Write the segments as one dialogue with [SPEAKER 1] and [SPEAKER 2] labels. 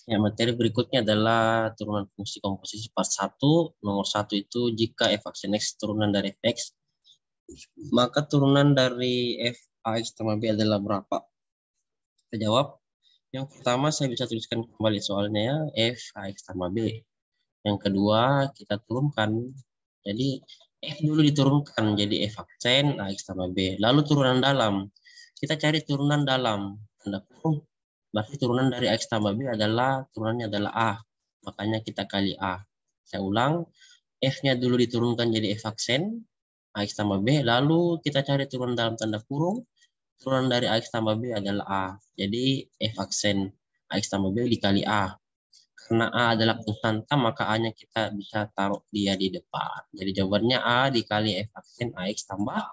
[SPEAKER 1] Ya, materi berikutnya adalah turunan fungsi komposisi part 1. Nomor 1 itu jika f aksen x turunan dari fx, maka turunan dari f ax tambah b adalah berapa? Kita jawab. Yang pertama saya bisa tuliskan kembali soalnya ya, f ax tambah b. Yang kedua kita turunkan. Jadi f dulu diturunkan jadi f aksen ax tambah b. Lalu turunan dalam. Kita cari turunan dalam. Tanda kurung. Berarti turunan dari X tambah B adalah turunannya adalah A. Makanya kita kali A. Saya ulang, F-nya dulu diturunkan jadi F aksen, AX tambah B. Lalu kita cari turunan dalam tanda kurung. Turunan dari AX tambah B adalah A. Jadi F aksen AX tambah B dikali A. Karena A adalah konstanta, maka A-nya kita bisa taruh dia di depan. Jadi jawabannya A dikali F aksen AX tambah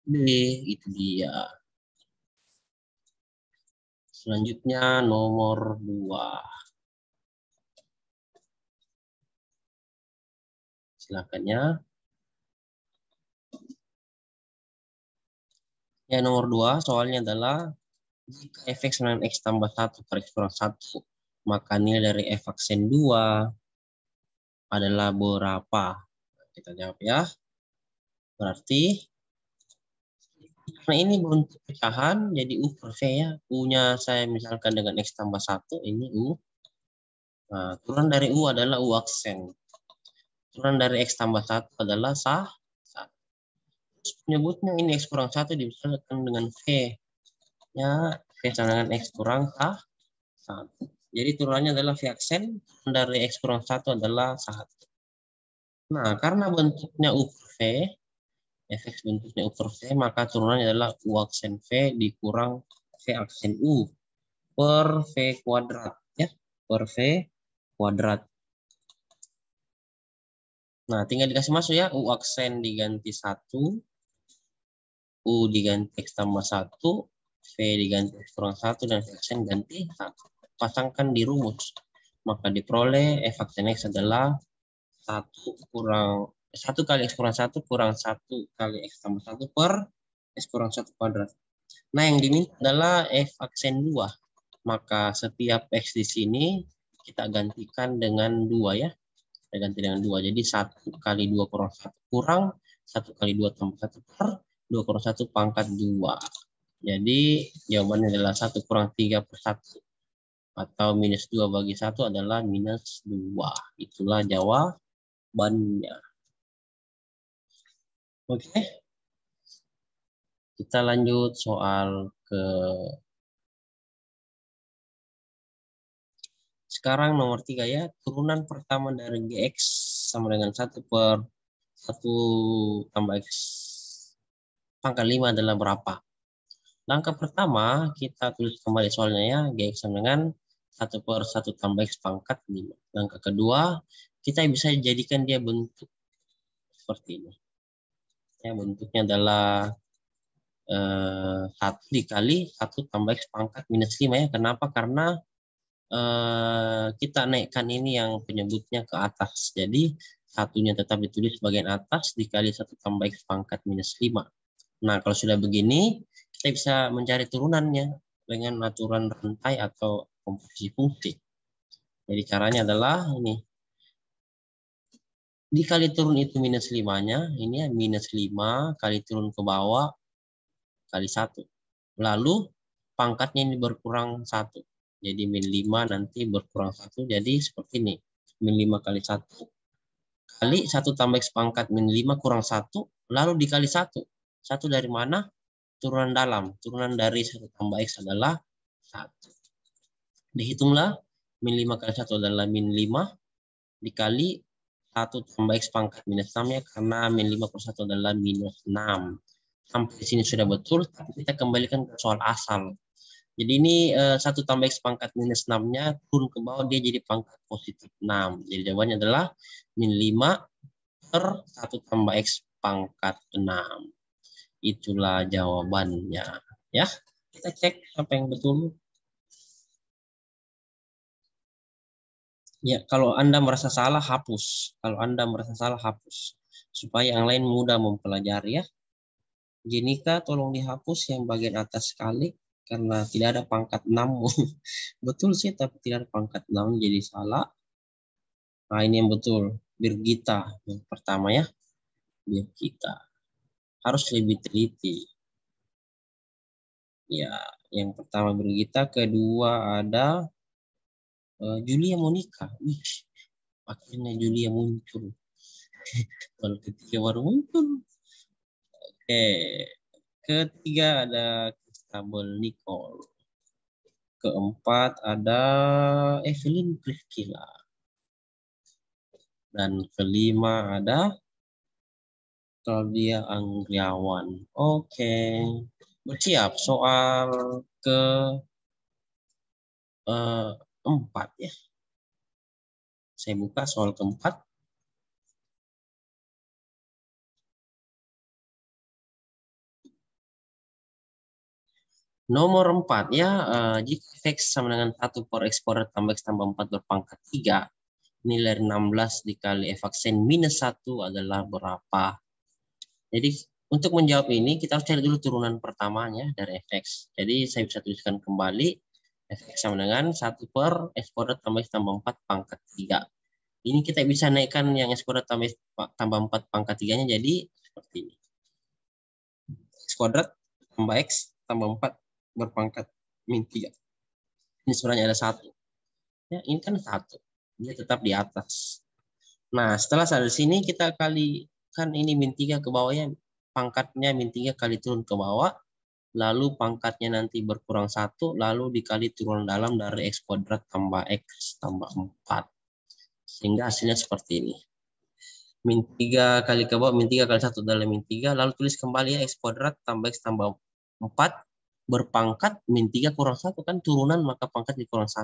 [SPEAKER 1] B. Itu dia. Selanjutnya nomor 2. Silakan ya. Ya, nomor 2 soalnya adalah jika fx dengan x tambah 1 per x kurang 1, maka nilai dari f aksen 2 adalah berapa? Kita jawab ya. Berarti karena ini bentuk pecahan, jadi U per V ya. U-nya saya misalkan dengan x tambah 1, ini U. Nah, turunan dari U adalah U aksen. Turunan dari x tambah 1 adalah sah. Menyebutnya ini x kurang 1 dibesarkan dengan V. Ya, V sama dengan x kurang 1. Jadi turunannya adalah V aksen, dari x kurang 1 adalah 1. Nah, karena bentuknya U per V, fx bentuknya U per V, maka turunannya adalah U aksen V dikurang V aksen U per V kuadrat. Ya, per V kuadrat. Nah, tinggal dikasih masuk ya, U aksen diganti 1, U diganti X tambah 1, V diganti X kurang 1, dan V aksen ganti 1. Pasangkan di rumus. Maka diperoleh F aksen X adalah 1 kali X kurang 1 kurang 1 kali X tambah 1 per X kurang 1 kuadrat. Nah, yang diminta adalah F aksen 2. Maka setiap X di sini kita gantikan dengan 2 ya. Kita ganti dengan 2. Jadi 1 kali 2 kurang 1 kurang 1 kali 2 tambah 1 per 2 kurang 1 pangkat 2. Jadi jawabannya adalah 1 kurang 3 per 1. Atau minus 2 bagi 1 adalah minus 2. Itulah jawabannya. Oke. Kita lanjut soal ke sekarang nomor 3 ya. Turunan pertama dari GX sama dengan 1 per 1 tambah X pangkat 5 adalah berapa? Langkah pertama kita tulis kembali soalnya ya. GX sama dengan 1 per 1 tambah X pangkat 5. Langkah kedua kita bisa jadikan dia bentuk seperti ini. Ya, bentuknya adalah 1 dikali 1 tambah X pangkat minus 5 ya. Kenapa? Karena kita naikkan ini yang penyebutnya ke atas. Jadi satunya tetap ditulis bagian atas dikali 1 tambah X pangkat minus 5. Nah, kalau sudah begini, kita bisa mencari turunannya dengan aturan rantai atau komposisi fungsi. Jadi caranya adalah ini. Dikali turun itu minus 5-nya, ini ya minus 5 kali turun ke bawah kali 1. Lalu pangkatnya ini berkurang 1. Jadi min 5 nanti berkurang 1. Jadi seperti ini. Min 5 kali 1. Kali 1 tambah X pangkat min 5 kurang 1. Lalu dikali 1. 1 dari mana? Turunan dalam. Turunan dari 1 tambah X adalah 1. Dihitunglah. Min 5 kali 1 adalah min 5. Dikali 1 tambah X pangkat minus 6 ya. Karena min 5 per 1 adalah minus 6. Sampai di sini sudah betul, tapi kita kembalikan ke soal asal. Jadi ini 1 tambah X pangkat minus 6-nya turun ke bawah, dia jadi pangkat positif 6. Jadi jawabannya adalah min 5 per 1 tambah X pangkat 6. Itulah jawabannya. Ya, kita cek apa yang betul. Ya, kalau Anda merasa salah, hapus. Kalau Anda merasa salah, hapus. Supaya yang lain mudah mempelajari ya. Jenika tolong dihapus yang bagian atas sekali. karena tidak ada pangkat 6. Betul sih, tapi tidak ada pangkat 6 jadi salah. Nah, ini yang betul. Birgita yang pertama ya. Birgita. Harus lebih teliti. Ya, yang pertama Birgita, kedua ada Julia Monica. Wih, akhirnya Julia muncul. Kalau ketiga baru muncul. Oke. Ketiga ada Christabel Nicole. Keempat ada Evelyn Priscilla. Dan kelima ada Claudia Anggriawan. Oke. Bersiap soal keempat ya. Saya buka soal keempat. Nomor 4 ya, jika X sama dengan 1 per X kuadrat tambah X tambah 4 berpangkat 3, nilai 16 dikali F aksen minus 1 adalah berapa? Jadi untuk menjawab ini kita harus cari dulu turunan pertamanya dari Fx. Jadi saya bisa tuliskan kembali Fx sama dengan 1 per X kuadrat tambah X tambah 4 pangkat 3. Ini kita bisa naikkan yang X kuadrat tambah 4 pangkat 3-nya jadi seperti ini. X kuadrat tambah X tambah 4 berpangkat min 3. Ini sebenarnya ada 1. Ya, ini kan 1. Dia tetap di atas. Nah, setelah dari sini kita kalikan ini min 3 ke bawahnya. Pangkatnya min 3 kali turun ke bawah. Lalu pangkatnya nanti berkurang 1. Lalu dikali turun dalam dari X kuadrat tambah X tambah 4. Sehingga hasilnya seperti ini. Min 3 kali ke bawah, min 3 kali 1 adalah min 3. Lalu tulis kembali ya, X kuadrat tambah X tambah 4 berpangkat min 3 kurang 1 kan turunan, maka pangkat dikurang 1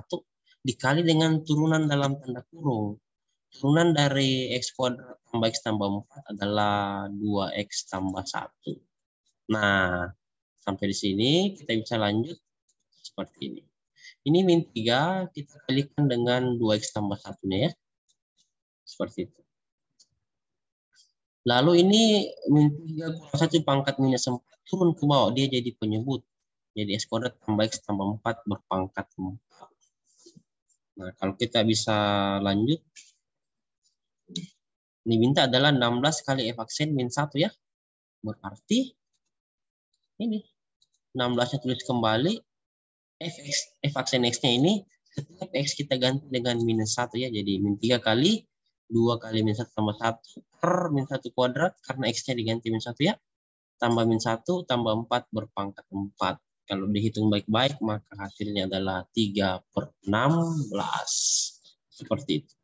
[SPEAKER 1] dikali dengan turunan dalam tanda kurung. Turunan dari X kuadrat tambah X tambah 4 adalah 2X tambah 1. Nah, sampai di sini kita bisa lanjut seperti ini. Ini min 3 kita kalikan dengan 2X tambah 1-nya ya. Seperti itu. Lalu ini min 3 kurang 1 pangkat minus 4 turun ke bawah, dia jadi penyebut. Jadi X kuadrat tambah X tambah 4 berpangkat 4. Nah, kalau kita bisa lanjut, ini minta adalah 16 kali F aksen min 1 ya. Berarti ini 16-nya tulis kembali, F aksen X-nya ini setiap X kita ganti dengan minus 1 ya. Jadi min 3 kali 2 kali min 1 tambah 1 per min 1 kuadrat karena X-nya diganti min 1 ya. Tambah min 1 tambah 4 berpangkat 4. Kalau dihitung baik-baik maka hasilnya adalah 3 per 16. Seperti itu.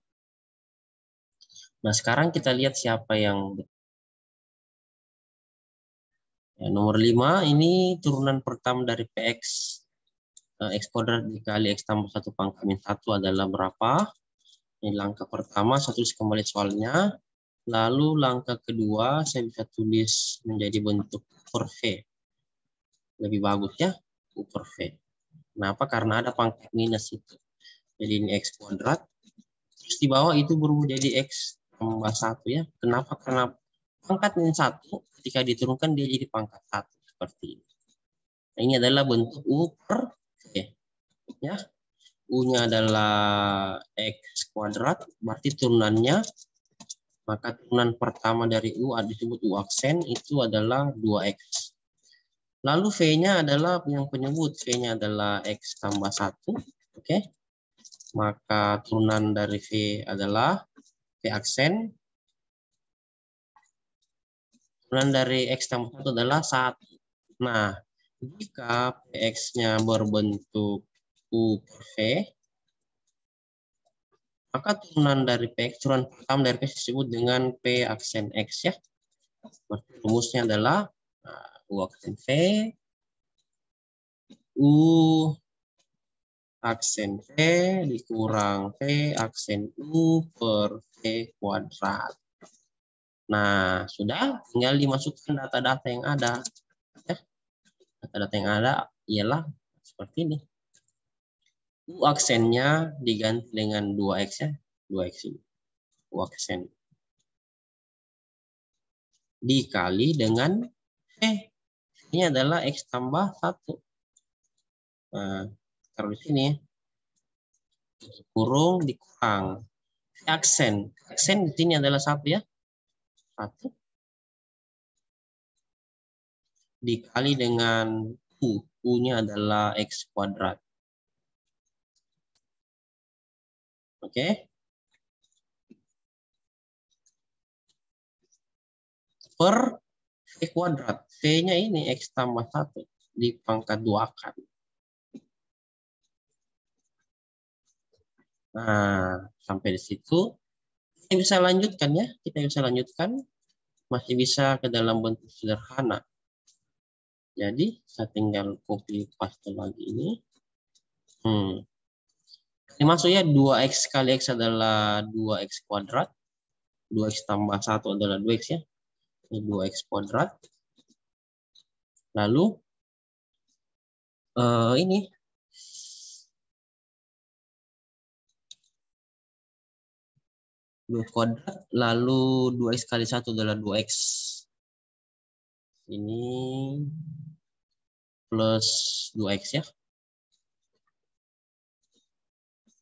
[SPEAKER 1] Nah sekarang kita lihat siapa yang ya, nomor 5 ini turunan pertama dari Px. X kuadrat dikali X tambah 1 pangkat min 1 adalah berapa? Ini langkah pertama, saya tulis kembali soalnya. Lalu langkah kedua saya bisa tulis menjadi bentuk per V. Lebih bagus ya, per V. Kenapa? Karena ada pangkat minus itu. Jadi ini X kuadrat. Terus di bawah itu berubah jadi X tambah 1 ya. Kenapa? Karena pangkat min 1 ketika diturunkan dia jadi pangkat 1. Seperti ini. Nah, ini adalah bentuk U per V. Ya. U-nya adalah X kuadrat. Berarti turunannya, maka turunan pertama dari U disebut U aksen itu adalah 2X. Lalu V-nya adalah yang penyebut. V-nya adalah X tambah 1. Oke. Maka turunan dari V adalah V aksen. Turunan dari X tambah 1 adalah 1. Nah, jika Px-nya berbentuk U per V, maka turunan dari Px, turunan pertama dari Px disebut dengan P aksen X ya. Berarti rumusnya adalah U aksen V, U aksen V dikurang V aksen U per V kuadrat. Nah, sudah tinggal dimasukkan data-data yang ada. Ya. Data-data yang ada ialah seperti ini. U aksennya diganti dengan 2X ya. 2X ini. U aksen. Dikali dengan V. Ini adalah X tambah 1. Nah, taruh di sini. Kurung dikurang. Aksen. Aksen di sini adalah 1 ya. 1 dikali dengan U. U-nya adalah X kuadrat. Oke. Per V kuadrat. V-nya ini X tambah 1 dipangkat 2-kan. Nah, sampai di situ. Kita bisa lanjutkan ya. Kita bisa lanjutkan. Masih bisa ke dalam bentuk sederhana. Jadi, saya tinggal copy paste lagi ini. Ini maksudnya 2X kali X adalah 2X kuadrat. 2X tambah 1 adalah 2X ya. Ini 2X kuadrat. Lalu, ini. Kuadrat. Lalu 2X kali 1 adalah 2X. Ini plus 2X ya.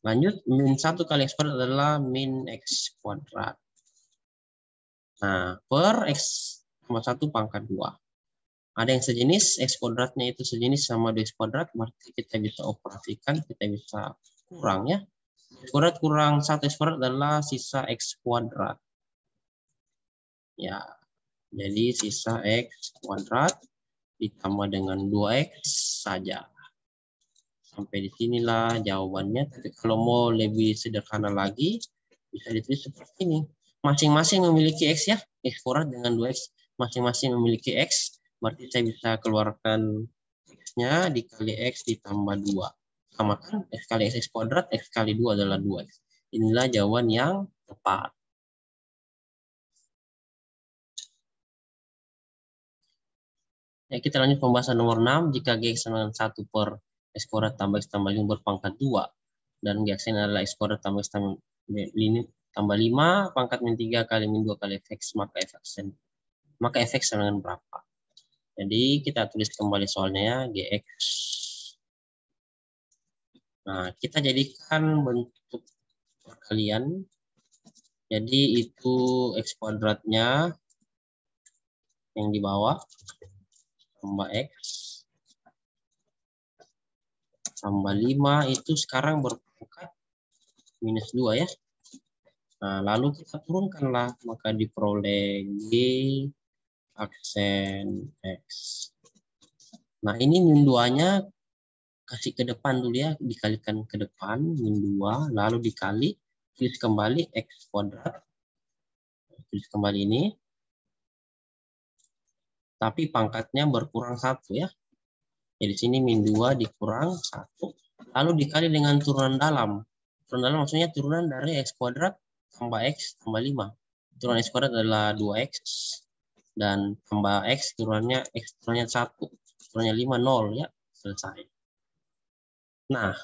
[SPEAKER 1] Lanjut, min 1 kali X kuadrat adalah min X kuadrat. Nah, per X tambah 1 pangkat 2. Ada yang sejenis, X kuadratnya itu sejenis sama 2X kuadrat, berarti kita bisa operasikan, kita bisa kurang ya. X kuadrat kurang 1 X kuadrat adalah sisa X kuadrat. Ya, jadi sisa X kuadrat ditambah dengan 2X saja. Sampai di sinilah jawabannya. Tapi kalau mau lebih sederhana lagi, bisa ditulis seperti ini. Masing-masing memiliki X ya. X kuadrat dengan 2X. Masing-masing memiliki X. Berarti saya bisa keluarkan X-nya dikali X ditambah 2. Sama kan? X kali X kuadrat, X kali 2 adalah 2X. Inilah jawaban yang tepat. Ya, kita lanjut pembahasan nomor 6. Jika Gx sama dengan 1 per X kuadrat tambah X tambah 5 berpangkat 2. Dan Gx adalah X kuadrat tambah X tambah 5 pangkat min 3 kali min 2 kali Fx. Maka Fx sama dengan berapa? Jadi kita tulis kembali soalnya ya. Gx. Nah, kita jadikan bentuk perkalian. Jadi itu X kuadratnya yang di bawah tambah X tambah 5 itu sekarang berpangkat minus 2 ya. Nah, lalu kita turunkanlah, maka diperoleh G aksen X. Nah, ini min 2-nya kasih ke depan dulu ya, dikalikan ke depan, min 2, lalu dikali, tulis kembali X kuadrat. Tulis kembali ini. Tapi pangkatnya berkurang 1 ya. Jadi sini min 2 dikurang 1. Lalu dikali dengan turunan dalam. Turunan dalam maksudnya turunan dari X kuadrat tambah X tambah 5. Turunan X kuadrat adalah 2X. Dan tambah X turunannya X turunannya 1. Turunannya 5, 0 ya. Selesai. Nah,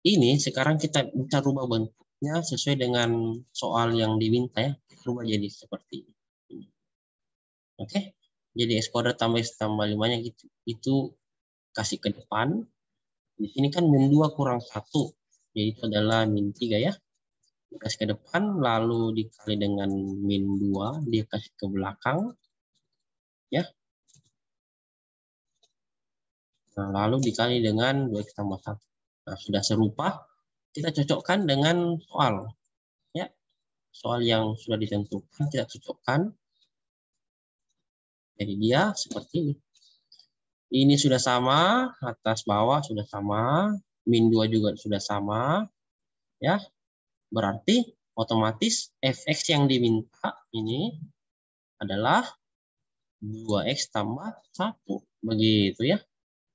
[SPEAKER 1] ini sekarang kita bisa rubah bentuknya sesuai dengan soal yang diminta ya. Rubah jadi seperti ini. Oke. Jadi X kuadrat tambah X tambah 5-nya gitu. Itu kasih ke depan. Di sini kan min 2 kurang 1. Jadi itu adalah min 3 ya. Dikasih ke depan, lalu dikali dengan min 2. Dia kasih ke belakang. Ya. Nah, lalu dikali dengan 2X tambah 1. Nah, sudah serupa. Kita cocokkan dengan soal. Ya. Soal yang sudah ditentukan, kita cocokkan. Jadi dia seperti ini. Ini sudah sama, atas bawah sudah sama, min 2 juga sudah sama. Ya. Berarti otomatis Fx yang diminta ini adalah 2X tambah 1. Begitu ya.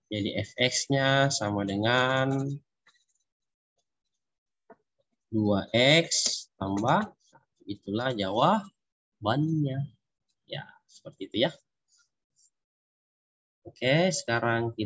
[SPEAKER 1] Jadi Fx-nya sama dengan 2X tambah 1. Itulah jawabannya. Ya, seperti itu ya. Oke, sekarang kita